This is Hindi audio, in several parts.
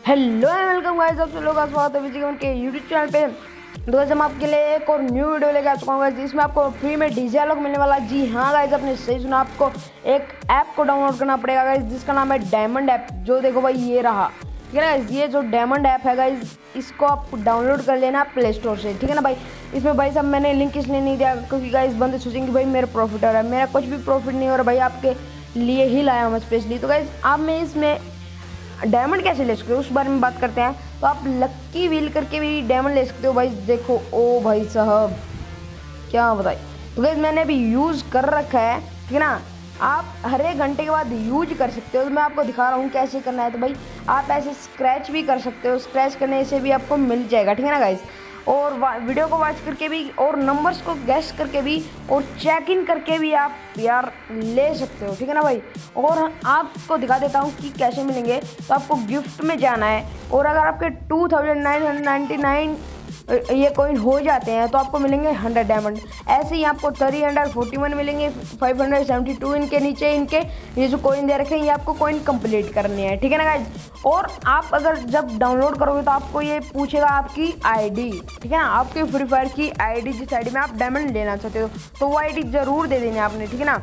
हेलो एंड वेलकम गाइस, आप सब लोग का स्वागत है विजय के यूट्यूब चैनल पे। तो गाइस हम आपके लिए एक और न्यू वीडियो लेकर आ चुका हूँ गाइस, जिसमें आपको फ्री में डीजे अलॉग मिलने वाला है। जी हाँ गाइस, आपने सही सुना, आपको एक ऐप को डाउनलोड करना पड़ेगा गाइस, जिसका नाम है डायमंड ऐप। जो देखो भाई ये रहा, ठीक है गाइस, ये जो डायमंड ऐप है गाइस, इसको आप डाउनलोड कर लेना प्ले स्टोर से, ठीक है ना भाई। इसमें भाई साहब मैंने लिंक इसलिए नहीं दिया क्योंकि गाइस बंदे सोचेंगे भाई मेरा प्रॉफिट हो रहा है। मेरा कुछ भी प्रॉफिट नहीं हो रहा भाई, आपके लिए ही लाया हूँ स्पेशली। तो गाइस आप में इसमें डायमंड कैसे ले सकते हो उस बारे में बात करते हैं। तो आप लक्की व्हील करके भी डायमंड ले सकते हो भाई। देखो ओ भाई साहब क्या बताइए। तो गाइस मैंने अभी यूज़ कर रखा है, ठीक है ना। आप हर एक घंटे के बाद यूज कर सकते हो। तो मैं आपको दिखा रहा हूँ कैसे करना है। तो भाई आप ऐसे स्क्रैच भी कर सकते हो, स्क्रैच करने से भी आपको मिल जाएगा, ठीक है ना गाइस। और वीडियो को वॉच करके भी, और नंबर्स को गैस करके भी, और चेक इन करके भी आप यार ले सकते हो, ठीक है ना भाई। और आपको दिखा देता हूँ कि कैसे मिलेंगे। तो आपको गिफ्ट में जाना है, और अगर आपके 2999 ये कॉइन हो जाते हैं तो आपको मिलेंगे 100 डायमंड। ऐसे ही आपको 341 मिलेंगे, 572 इनके नीचे इनके ये जो कॉइन दे रखे हैं, ये आपको कॉइन कंप्लीट करने हैं, ठीक है ना गाइज। और आप अगर जब डाउनलोड करोगे तो आपको ये पूछेगा आपकी आईडी, ठीक है ना, आपके फ्री फायर की आईडी, जिस आईडी में आप डायमंड लेना चाहते हो तो वो आईडी जरूर दे देनी है आपने, ठीक है ना।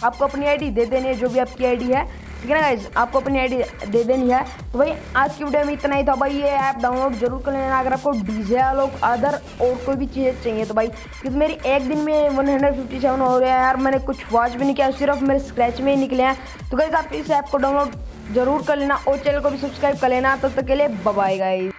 आपको अपनी आईडी दे देनी है, जो भी आपकी आईडी है, ठीक है ना गाइज, आपको अपनी आईडी दे देनी है। तो भाई आज की वीडियो में इतना ही था भाई। ये ऐप डाउनलोड जरूर कर लेना अगर आपको डीजे अलॉग अदर और कोई भी चीज़ चाहिए तो भाई, क्योंकि मेरी एक दिन में 157 हो रहा है यार। मैंने कुछ वॉच भी नहीं किया, सिर्फ मेरे स्क्रैच में ही निकले हैं। तो गाइज आप इस ऐप को डाउनलोड जरूर कर लेना और चैनल को भी सब्सक्राइब कर लेना। तब तक के लिए बाय बाय गाइज।